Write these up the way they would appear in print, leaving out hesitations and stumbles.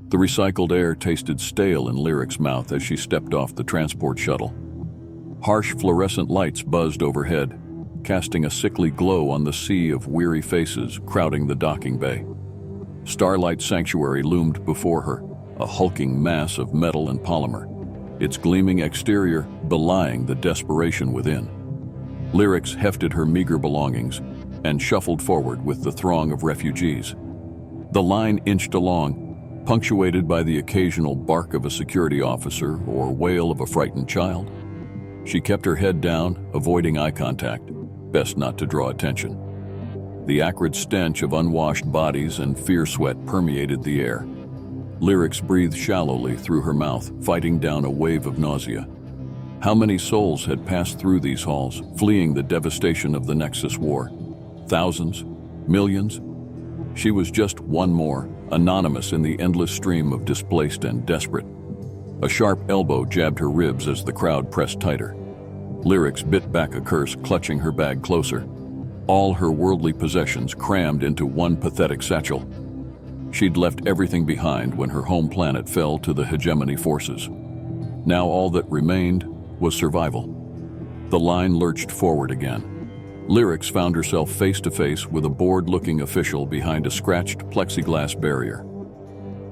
The recycled air tasted stale in Lyric's mouth as she stepped off the transport shuttle. Harsh fluorescent lights buzzed overhead, casting a sickly glow on the sea of weary faces crowding the docking bay. Starlight Sanctuary loomed before her, a hulking mass of metal and polymer, its gleaming exterior belying the desperation within. Lyrics hefted her meager belongings and shuffled forward with the throng of refugees. The line inched along, punctuated by the occasional bark of a security officer or wail of a frightened child. She kept her head down, avoiding eye contact, best not to draw attention. The acrid stench of unwashed bodies and fear sweat permeated the air. Lyrics breathed shallowly through her mouth, fighting down a wave of nausea. How many souls had passed through these halls, fleeing the devastation of the Nexus War? Thousands? Millions? She was just one more, anonymous in the endless stream of displaced and desperate. A sharp elbow jabbed her ribs as the crowd pressed tighter. Lyrics bit back a curse, clutching her bag closer. All her worldly possessions crammed into one pathetic satchel. She'd left everything behind when her home planet fell to the hegemony forces. Now all that remained was survival. The line lurched forward again. Lyrics found herself face to face with a bored-looking official behind a scratched plexiglass barrier.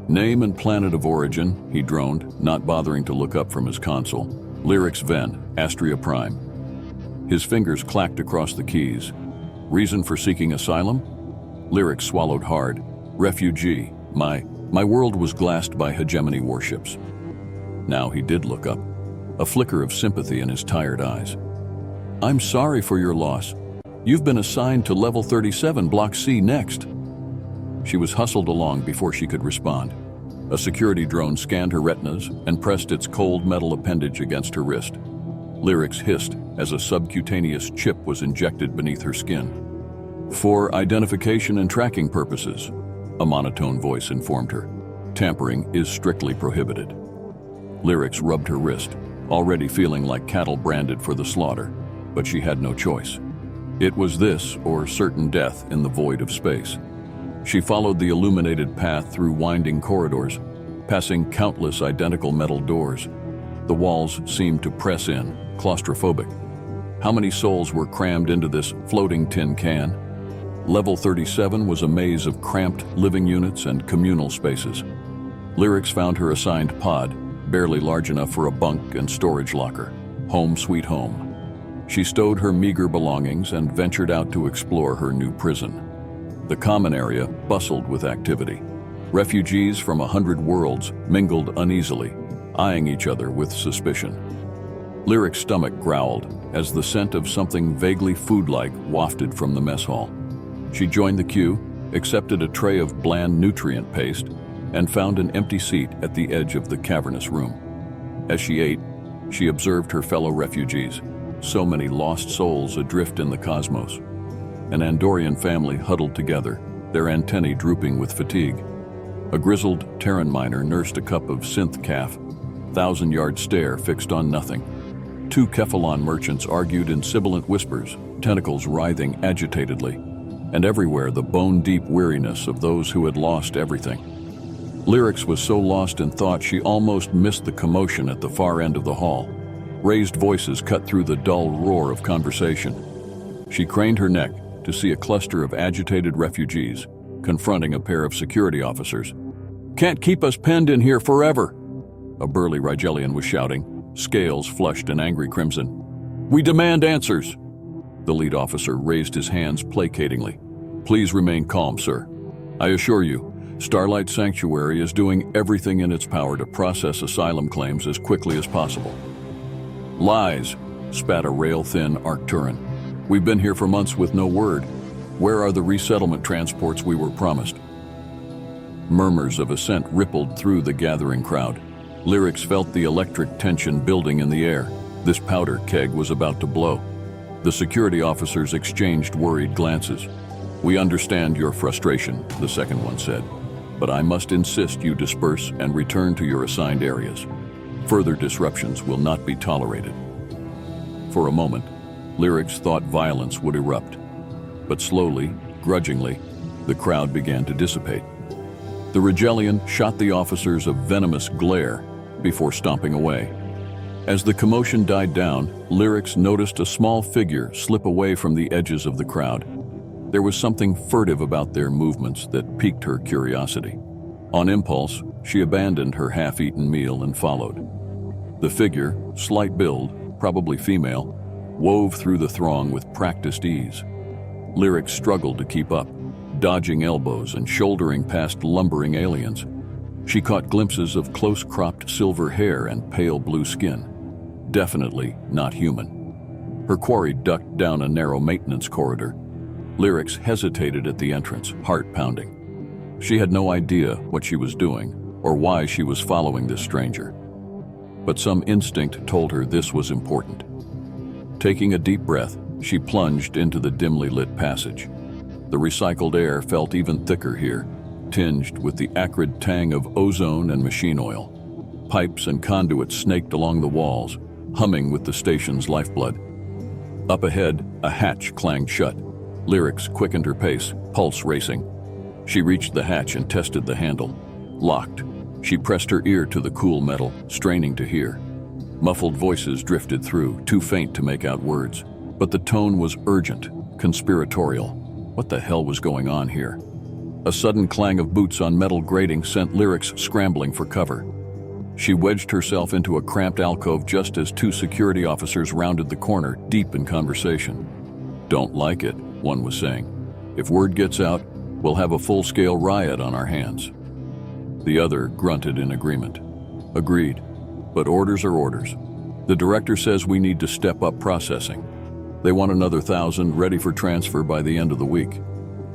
"Name and planet of origin," he droned, not bothering to look up from his console. "Lyrics Ven, Astria Prime." His fingers clacked across the keys. "Reason for seeking asylum?" Lyrics swallowed hard. "Refugee. My world was glassed by hegemony warships." Now he did look up, a flicker of sympathy in his tired eyes. "I'm sorry for your loss. You've been assigned to Level 37, Block C next." She was hustled along before she could respond. A security drone scanned her retinas and pressed its cold metal appendage against her wrist. Lyrics hissed as a subcutaneous chip was injected beneath her skin. "For identification and tracking purposes," a monotone voice informed her. "Tampering is strictly prohibited." Lyrics rubbed her wrist, already feeling like cattle branded for the slaughter, but she had no choice. It was this or certain death in the void of space. She followed the illuminated path through winding corridors, passing countless identical metal doors. The walls seemed to press in, claustrophobic. How many souls were crammed into this floating tin can? Level 37 was a maze of cramped living units and communal spaces. Lyrics found her assigned pod, barely large enough for a bunk and storage locker. Home sweet home. She stowed her meager belongings and ventured out to explore her new prison. The common area bustled with activity. Refugees from 100 worlds mingled uneasily, eyeing each other with suspicion. Lyric's stomach growled as the scent of something vaguely food-like wafted from the mess hall. She joined the queue, accepted a tray of bland nutrient paste, and found an empty seat at the edge of the cavernous room. As she ate, she observed her fellow refugees, so many lost souls adrift in the cosmos. An Andorian family huddled together, their antennae drooping with fatigue. A grizzled Terran miner nursed a cup of synth calf, thousand-yard stare fixed on nothing. Two Kephalon merchants argued in sibilant whispers, tentacles writhing agitatedly, and everywhere the bone-deep weariness of those who had lost everything. Lyrics was so lost in thought she almost missed the commotion at the far end of the hall. Raised voices cut through the dull roar of conversation. She craned her neck to see a cluster of agitated refugees confronting a pair of security officers. "Can't keep us penned in here forever," a burly Rigelian was shouting, scales flushed in angry crimson. "We demand answers." The lead officer raised his hands placatingly. "Please remain calm, sir. I assure you, Starlight Sanctuary is doing everything in its power to process asylum claims as quickly as possible." "Lies," spat a rail-thin Arcturan. "We've been here for months with no word. Where are the resettlement transports we were promised?" Murmurs of assent rippled through the gathering crowd. Lyrics felt the electric tension building in the air. This powder keg was about to blow. The security officers exchanged worried glances. "We understand your frustration," the second one said, "but I must insist you disperse and return to your assigned areas. Further disruptions will not be tolerated." For a moment, Lyrics thought violence would erupt. But slowly, grudgingly, the crowd began to dissipate. The Rigelian shot the officers a venomous glare before stomping away. As the commotion died down, Lyrics noticed a small figure slip away from the edges of the crowd. There was something furtive about their movements that piqued her curiosity. On impulse, she abandoned her half-eaten meal and followed. The figure, slight build, probably female, wove through the throng with practiced ease. Lyrics struggled to keep up, dodging elbows and shouldering past lumbering aliens. She caught glimpses of close-cropped silver hair and pale blue skin. Definitely not human. Her quarry ducked down a narrow maintenance corridor. Lyrics hesitated at the entrance, heart pounding. She had no idea what she was doing or why she was following this stranger. But some instinct told her this was important. Taking a deep breath, she plunged into the dimly lit passage. The recycled air felt even thicker here, tinged with the acrid tang of ozone and machine oil. Pipes and conduits snaked along the walls, humming with the station's lifeblood. Up ahead, a hatch clanged shut. Lyrics quickened her pace, pulse racing. She reached the hatch and tested the handle. Locked. She pressed her ear to the cool metal, straining to hear. Muffled voices drifted through, too faint to make out words. But the tone was urgent, conspiratorial. What the hell was going on here? A sudden clang of boots on metal grating sent Lyrics scrambling for cover. She wedged herself into a cramped alcove just as two security officers rounded the corner, deep in conversation. "Don't like it," one was saying. "If word gets out, we'll have a full-scale riot on our hands." The other grunted in agreement. "Agreed, but orders are orders. The director says we need to step up processing. They want another 1,000 ready for transfer by the end of the week."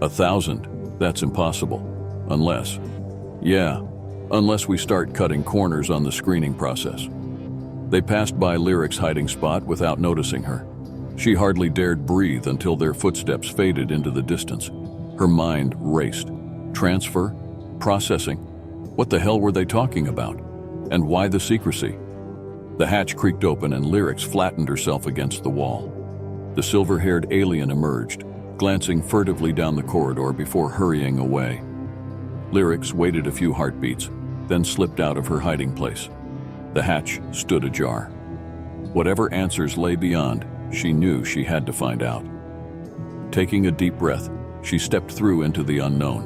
1,000? That's impossible. Unless we start cutting corners on the screening process. They passed by Lyric's hiding spot without noticing her. She hardly dared breathe until their footsteps faded into the distance. Her mind raced. Transfer? Processing? What the hell were they talking about? And why the secrecy? The hatch creaked open and Lyrics flattened herself against the wall. The silver-haired alien emerged, glancing furtively down the corridor before hurrying away. Lyrics waited a few heartbeats, then slipped out of her hiding place. The hatch stood ajar. Whatever answers lay beyond, she knew she had to find out. Taking a deep breath, she stepped through into the unknown.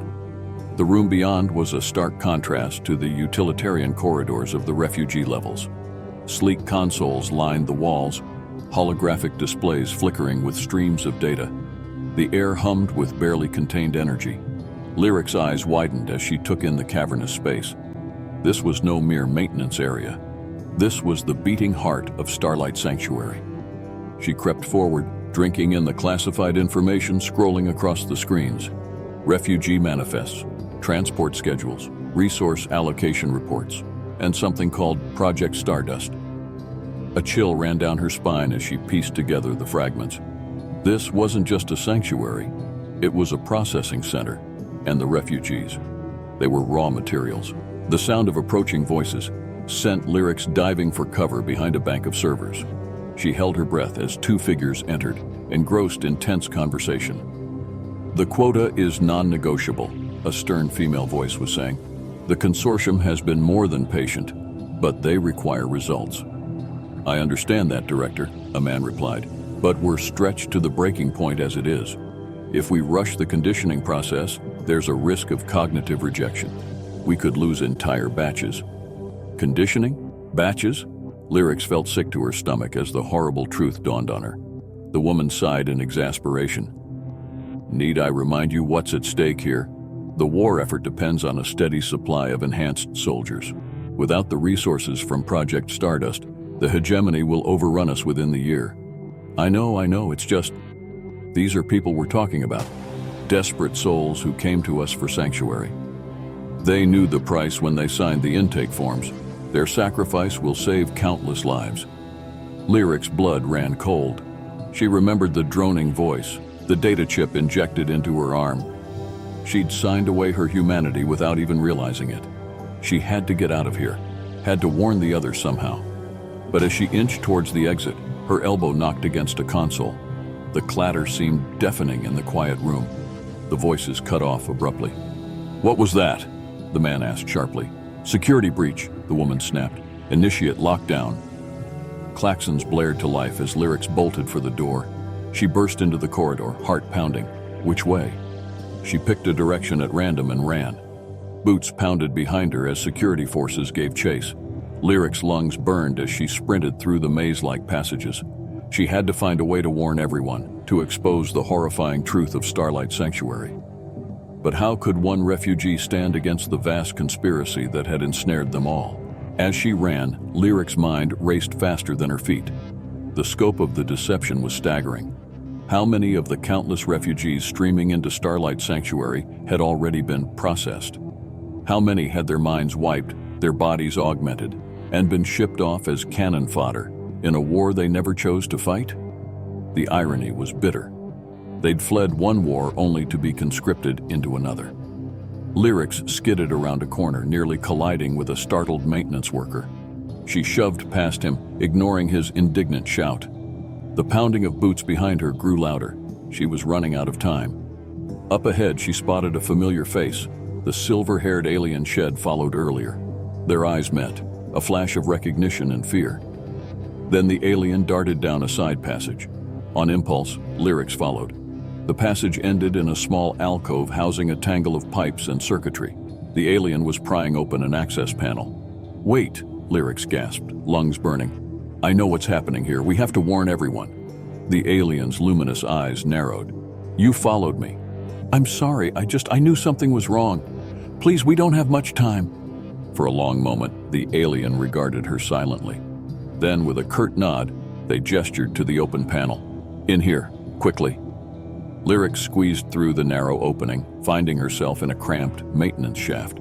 The room beyond was a stark contrast to the utilitarian corridors of the refugee levels. Sleek consoles lined the walls, holographic displays flickering with streams of data. The air hummed with barely contained energy. Lyric's eyes widened as she took in the cavernous space. This was no mere maintenance area. This was the beating heart of Starlight Sanctuary. She crept forward, drinking in the classified information scrolling across the screens. Refugee manifests, transport schedules, resource allocation reports, and something called Project Stardust. A chill ran down her spine as she pieced together the fragments. This wasn't just a sanctuary, it was a processing center, and the refugees. They were raw materials. The sound of approaching voices sent Lyrics diving for cover behind a bank of servers. She held her breath as two figures entered, engrossed in tense conversation. "The quota is non-negotiable," a stern female voice was saying. "The consortium has been more than patient, but they require results." "I understand that, Director," a man replied, "but we're stretched to the breaking point as it is. If we rush the conditioning process, there's a risk of cognitive rejection. We could lose entire batches." Conditioning? Batches? Lyrics felt sick to her stomach as the horrible truth dawned on her. The woman sighed in exasperation. "Need I remind you what's at stake here? The war effort depends on a steady supply of enhanced soldiers. Without the resources from Project Stardust, the hegemony will overrun us within the year." I know, it's just... These are people we're talking about. Desperate souls who came to us for sanctuary. They knew the price when they signed the intake forms. Their sacrifice will save countless lives. Lyric's blood ran cold. She remembered the droning voice, the data chip injected into her arm. She'd signed away her humanity without even realizing it. She had to get out of here, had to warn the others somehow. But as she inched towards the exit, her elbow knocked against a console. The clatter seemed deafening in the quiet room. The voices cut off abruptly. "What was that?" the man asked sharply. Security breach, the woman snapped. Initiate lockdown. Klaxons blared to life as Lyrics bolted for the door. She burst into the corridor, heart pounding. Which way? She picked a direction at random and ran. Boots pounded behind her as security forces gave chase. Lyrics' lungs burned as she sprinted through the maze-like passages. She had to find a way to warn everyone, to expose the horrifying truth of Starlight Sanctuary. But how could one refugee stand against the vast conspiracy that had ensnared them all? As she ran, Lyrics' mind raced faster than her feet. The scope of the deception was staggering. How many of the countless refugees streaming into Starlight Sanctuary had already been processed? How many had their minds wiped, their bodies augmented, and been shipped off as cannon fodder in a war they never chose to fight? The irony was bitter. They'd fled one war only to be conscripted into another. Lyrics skidded around a corner, nearly colliding with a startled maintenance worker. She shoved past him, ignoring his indignant shout. The pounding of boots behind her grew louder. She was running out of time. Up ahead, she spotted a familiar face. The silver-haired alien Shed followed earlier. Their eyes met, a flash of recognition and fear. Then the alien darted down a side passage. On impulse, Lyrics followed. The passage ended in a small alcove housing a tangle of pipes and circuitry. The alien was prying open an access panel. "Wait," Lyrics gasped, lungs burning. "I know what's happening here. We have to warn everyone." The alien's luminous eyes narrowed. "You followed me." "I'm sorry, I knew something was wrong. Please, we don't have much time." For a long moment, the alien regarded her silently. Then, with a curt nod, they gestured to the open panel. "In here, quickly." Lyrics squeezed through the narrow opening, finding herself in a cramped maintenance shaft.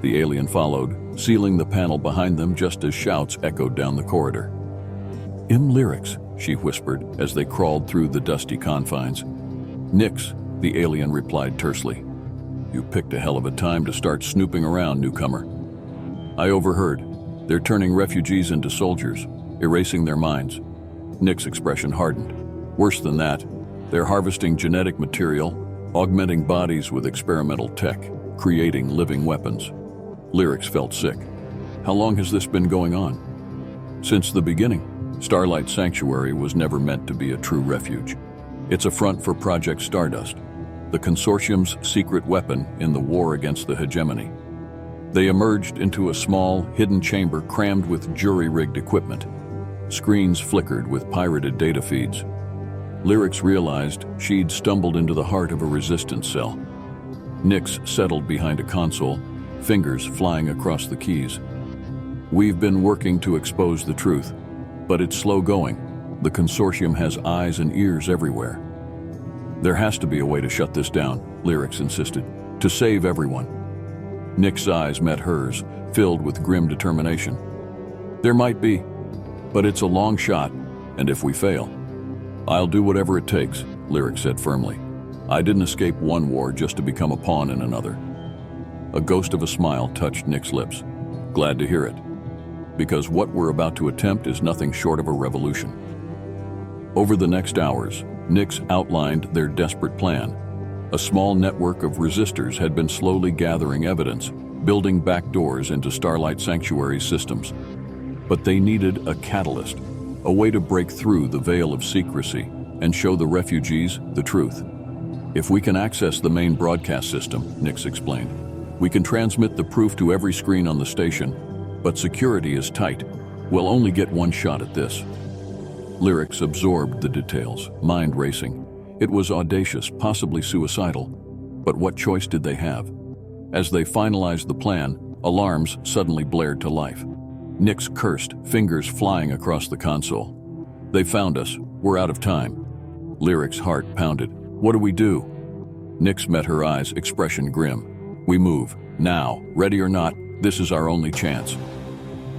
The alien followed, sealing the panel behind them just as shouts echoed down the corridor. Lyrics," she whispered as they crawled through the dusty confines. "Nix," the alien replied tersely. "You picked a hell of a time to start snooping around, newcomer." "I overheard. They're turning refugees into soldiers, erasing their minds." Nick's expression hardened. "Worse than that, they're harvesting genetic material, augmenting bodies with experimental tech, creating living weapons." Lyrics felt sick. "How long has this been going on?" "Since the beginning. Starlight Sanctuary was never meant to be a true refuge. It's a front for Project Stardust, the consortium's secret weapon in the war against the hegemony. They emerged into a small, hidden chamber crammed with jury-rigged equipment. Screens flickered with pirated data feeds. Lyrics realized she'd stumbled into the heart of a resistance cell. Nix settled behind a console, fingers flying across the keys. "We've been working to expose the truth, but it's slow going. The consortium has eyes and ears everywhere." "There has to be a way to shut this down," Lyrics insisted, "to save everyone." Nick's eyes met hers, filled with grim determination. "There might be, but it's a long shot, and if we fail..." "I'll do whatever it takes," Lyrics said firmly. "I didn't escape one war just to become a pawn in another." A ghost of a smile touched Nick's lips. "Glad to hear it. Because what we're about to attempt is nothing short of a revolution." Over the next hours, Nix outlined their desperate plan. A small network of resistors had been slowly gathering evidence, building back doors into Starlight Sanctuary's systems. But they needed a catalyst, a way to break through the veil of secrecy and show the refugees the truth. "If we can access the main broadcast system," Nix explained, "we can transmit the proof to every screen on the station. But security is tight. We'll only get one shot at this." Lyrics absorbed the details, mind racing. It was audacious, possibly suicidal. But what choice did they have? As they finalized the plan, alarms suddenly blared to life. Nix cursed, fingers flying across the console. "They found us. We're out of time." Lyrics' heart pounded. "What do we do?" Nix met her eyes, expression grim. "We move. Now. Ready or not, this is our only chance."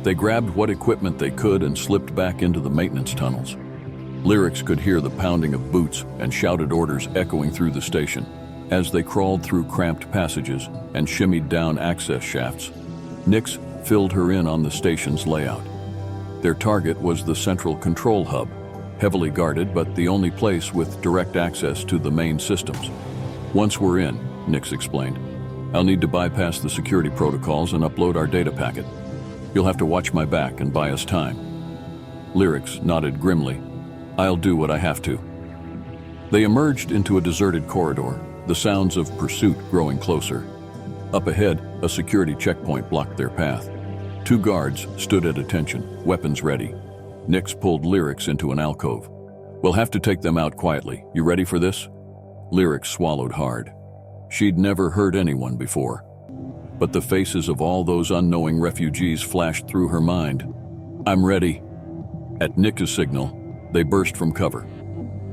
They grabbed what equipment they could and slipped back into the maintenance tunnels. Lyrics could hear the pounding of boots and shouted orders echoing through the station. As they crawled through cramped passages and shimmied down access shafts, Nix filled her in on the station's layout. Their target was the central control hub, heavily guarded but the only place with direct access to the main systems. "Once we're in," Nix explained, I'll need to bypass the security protocols and upload our data packet. You'll have to watch my back and buy us time." Lyrics nodded grimly. "I'll do what I have to." They emerged into a deserted corridor, the sounds of pursuit growing closer. Up ahead, a security checkpoint blocked their path. 2 guards stood at attention, weapons ready. Nix pulled Lyrics into an alcove. "We'll have to take them out quietly. You ready for this?" Lyrics swallowed hard. She'd never heard anyone before. But the faces of all those unknowing refugees flashed through her mind. "I'm ready." At Nix's signal, they burst from cover.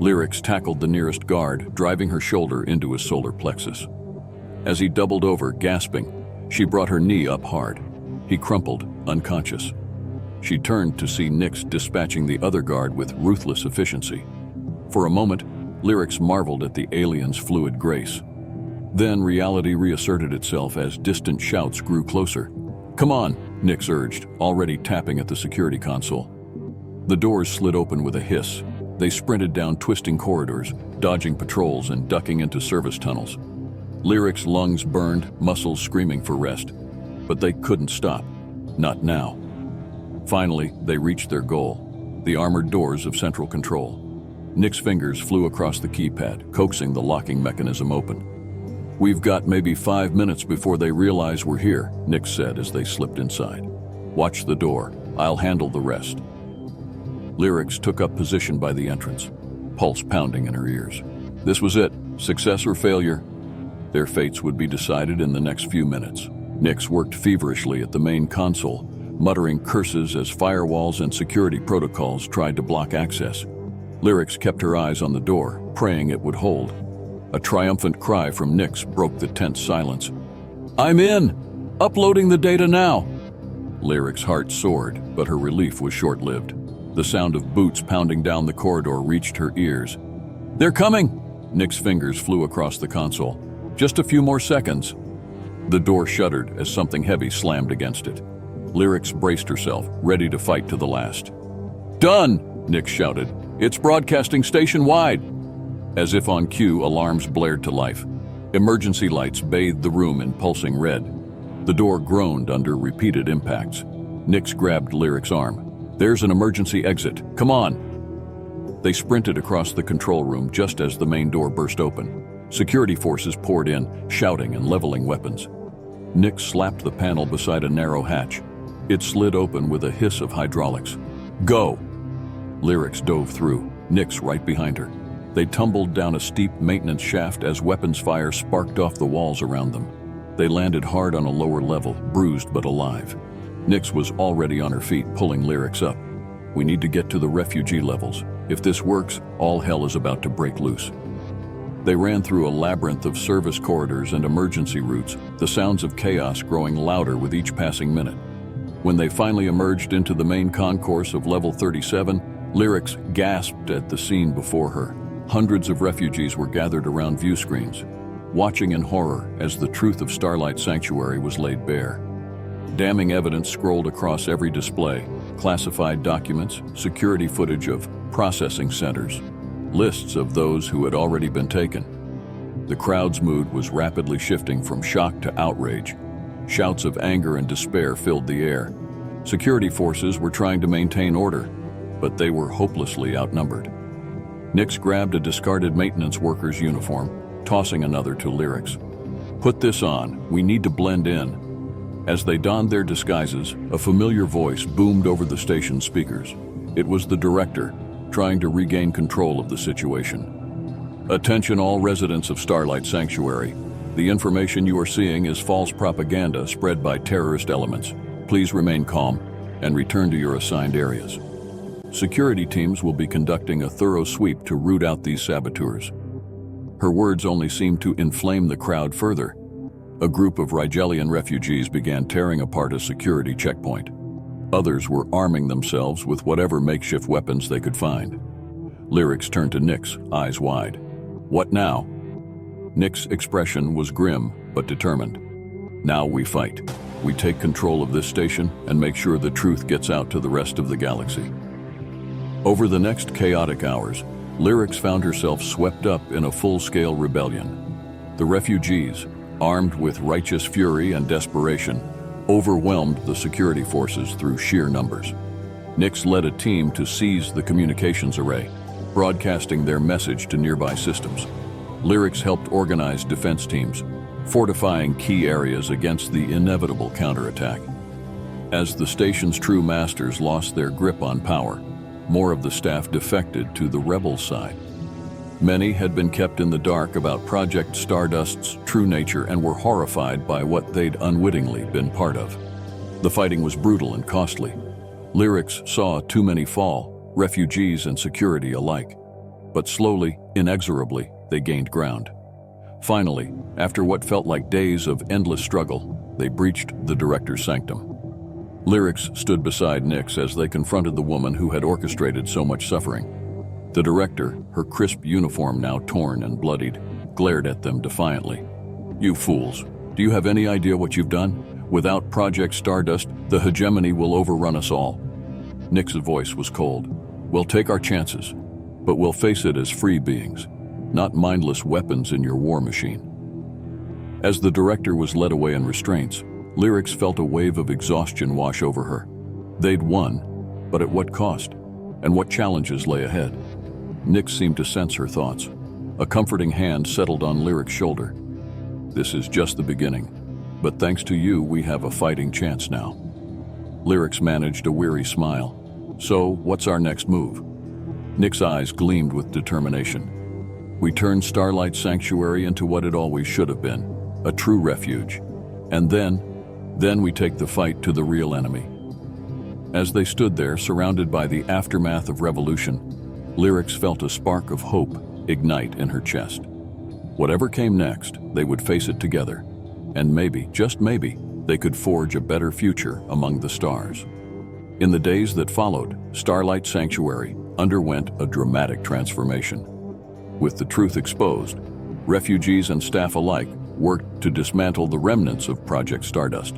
Lyrics tackled the nearest guard, driving her shoulder into his solar plexus. As he doubled over, gasping, she brought her knee up hard. He crumpled, unconscious. She turned to see Nix dispatching the other guard with ruthless efficiency. For a moment, Lyrics marveled at the alien's fluid grace. Then reality reasserted itself as distant shouts grew closer. "Come on," Nix urged, already tapping at the security console. The doors slid open with a hiss. They sprinted down twisting corridors, dodging patrols and ducking into service tunnels. Lyrics' lungs burned, muscles screaming for rest. But they couldn't stop. Not now. Finally, they reached their goal, the armored doors of central control. Nix's fingers flew across the keypad, coaxing the locking mechanism open. "We've got maybe 5 minutes before they realize we're here," Nix said as they slipped inside. "Watch the door. I'll handle the rest." Lyrics took up position by the entrance, pulse pounding in her ears. This was it. Success or failure. Their fates would be decided in the next few minutes. Nix worked feverishly at the main console, muttering curses as firewalls and security protocols tried to block access. Lyrics kept her eyes on the door, praying it would hold. A triumphant cry from Nix broke the tense silence. "I'm in! Uploading the data now!" Lyrics' heart soared, but her relief was short-lived. The sound of boots pounding down the corridor reached her ears. "They're coming!" Nix's fingers flew across the console. "Just a few more seconds." The door shuddered as something heavy slammed against it. Lyrics braced herself, ready to fight to the last. "Done!" Nix shouted. "It's broadcasting station-wide!" As if on cue, alarms blared to life. Emergency lights bathed the room in pulsing red. The door groaned under repeated impacts. Nix grabbed Lyrics' arm. "There's an emergency exit. Come on!" They sprinted across the control room just as the main door burst open. Security forces poured in, shouting and leveling weapons. Nix slapped the panel beside a narrow hatch. It slid open with a hiss of hydraulics. "Go!" Lyrics dove through, Nix right behind her. They tumbled down a steep maintenance shaft as weapons fire sparked off the walls around them. They landed hard on a lower level, bruised but alive. Nix was already on her feet, pulling Lyrics up. "We need to get to the refugee levels. If this works, all hell is about to break loose." They ran through a labyrinth of service corridors and emergency routes, the sounds of chaos growing louder with each passing minute. When they finally emerged into the main concourse of Level 37, Lyrics gasped at the scene before her. Hundreds of refugees were gathered around view screens, watching in horror as the truth of Starlight Sanctuary was laid bare. Damning evidence scrolled across every display, classified documents, security footage of processing centers, lists of those who had already been taken. The crowd's mood was rapidly shifting from shock to outrage. Shouts of anger and despair filled the air. Security forces were trying to maintain order, but they were hopelessly outnumbered. Nix grabbed a discarded maintenance worker's uniform, tossing another to Lyrics. "Put this on. We need to blend in." As they donned their disguises, a familiar voice boomed over the station speakers. It was the director, trying to regain control of the situation. "Attention all residents of Starlight Sanctuary. The information you are seeing is false propaganda spread by terrorist elements. Please remain calm and return to your assigned areas. Security teams will be conducting a thorough sweep to root out these saboteurs." Her words only seemed to inflame the crowd further. A group of Rigelian refugees began tearing apart a security checkpoint. Others were arming themselves with whatever makeshift weapons they could find. Lyrics turned to Nix, eyes wide. "What now?" Nix's expression was grim but determined. "Now we fight. We take control of this station and make sure the truth gets out to the rest of the galaxy." Over the next chaotic hours, Lyrics found herself swept up in a full-scale rebellion. The refugees, armed with righteous fury and desperation, overwhelmed the security forces through sheer numbers. Nyx led a team to seize the communications array, broadcasting their message to nearby systems. Lyrics helped organize defense teams, fortifying key areas against the inevitable counterattack. As the station's true masters lost their grip on power, more of the staff defected to the rebel side. Many had been kept in the dark about Project Stardust's true nature and were horrified by what they'd unwittingly been part of. The fighting was brutal and costly. Lyrics saw too many fall, refugees and security alike. But slowly, inexorably, they gained ground. Finally, after what felt like days of endless struggle, they breached the director's sanctum. Lyrics stood beside Nyx as they confronted the woman who had orchestrated so much suffering. The director, her crisp uniform now torn and bloodied, glared at them defiantly. "You fools, do you have any idea what you've done? Without Project Stardust, the hegemony will overrun us all." Nyx's voice was cold. "We'll take our chances, but we'll face it as free beings, not mindless weapons in your war machine." As the director was led away in restraints, Lyrics felt a wave of exhaustion wash over her. They'd won, but at what cost? And what challenges lay ahead? Nyx seemed to sense her thoughts. A comforting hand settled on Lyric's shoulder. "This is just the beginning, but thanks to you, we have a fighting chance now." Lyrics managed a weary smile. "So, what's our next move?" Nyx's eyes gleamed with determination. "We turn Starlight Sanctuary into what it always should have been, a true refuge. And then we take the fight to the real enemy." As they stood there, surrounded by the aftermath of revolution, Lyrics felt a spark of hope ignite in her chest. Whatever came next, they would face it together. And maybe, just maybe, they could forge a better future among the stars. In the days that followed, Starlight Sanctuary underwent a dramatic transformation. With the truth exposed, refugees and staff alike worked to dismantle the remnants of Project Stardust.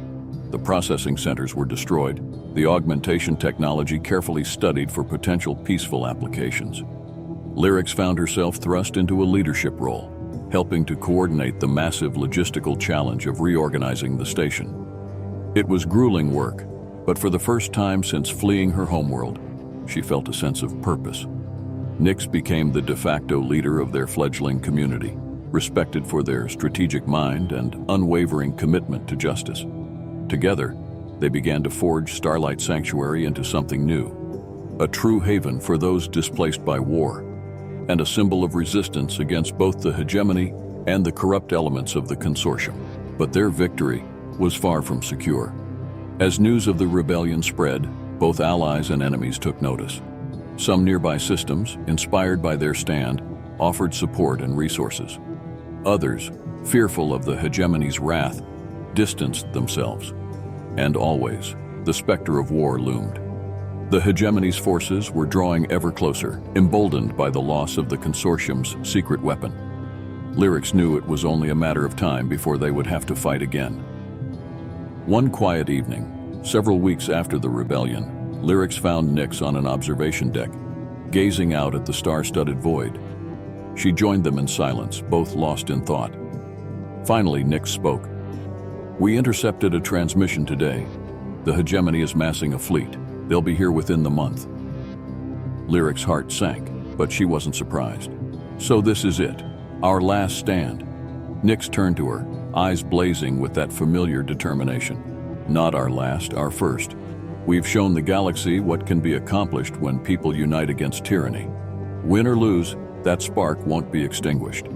The processing centers were destroyed, the augmentation technology carefully studied for potential peaceful applications. Lyrics found herself thrust into a leadership role, helping to coordinate the massive logistical challenge of reorganizing the station. It was grueling work, but for the first time since fleeing her homeworld, she felt a sense of purpose. Nyx became the de facto leader of their fledgling community, respected for their strategic mind and unwavering commitment to justice. Together, they began to forge Starlight Sanctuary into something new, a true haven for those displaced by war, and a symbol of resistance against both the hegemony and the corrupt elements of the consortium. But their victory was far from secure. As news of the rebellion spread, both allies and enemies took notice. Some nearby systems, inspired by their stand, offered support and resources. Others, fearful of the hegemony's wrath, distanced themselves. And always, the specter of war loomed. The hegemony's forces were drawing ever closer, emboldened by the loss of the consortium's secret weapon. Lyrics knew it was only a matter of time before they would have to fight again. One quiet evening, several weeks after the rebellion, Lyrics found Nyx on an observation deck, gazing out at the star-studded void. She joined them in silence, both lost in thought. Finally, Nyx spoke. "We intercepted a transmission today. The hegemony is massing a fleet. They'll be here within the month." Lyric's heart sank, but she wasn't surprised. "So this is it, our last stand." Nyx turned to her, eyes blazing with that familiar determination. "Not our last, our first. We've shown the galaxy what can be accomplished when people unite against tyranny. Win or lose, that spark won't be extinguished."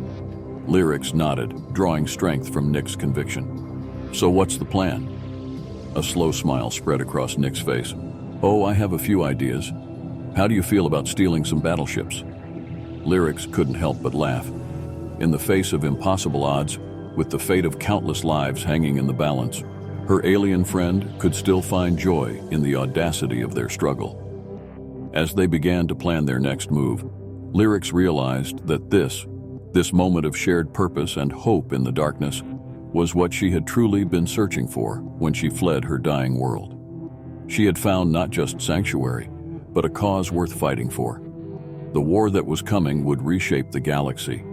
Lyrics nodded, drawing strength from Nyx's conviction. "So what's the plan?" A slow smile spread across Nyx's face. "Oh, I have a few ideas. How do you feel about stealing some battleships?" Lyrics couldn't help but laugh. In the face of impossible odds, with the fate of countless lives hanging in the balance, her alien friend could still find joy in the audacity of their struggle. As they began to plan their next move, Lyrics realized that this moment of shared purpose and hope in the darkness, was what she had truly been searching for when she fled her dying world. She had found not just sanctuary, but a cause worth fighting for. The war that was coming would reshape the galaxy.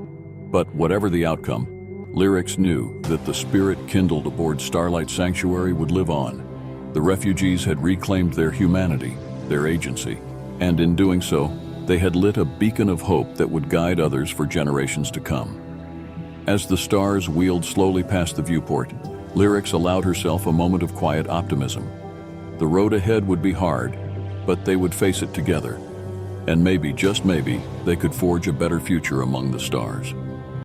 But whatever the outcome, Lyrics knew that the spirit kindled aboard Starlight Sanctuary would live on. The refugees had reclaimed their humanity, their agency, and in doing so, they had lit a beacon of hope that would guide others for generations to come. As the stars wheeled slowly past the viewport, Lyrics allowed herself a moment of quiet optimism. The road ahead would be hard, but they would face it together. And maybe, just maybe, they could forge a better future among the stars.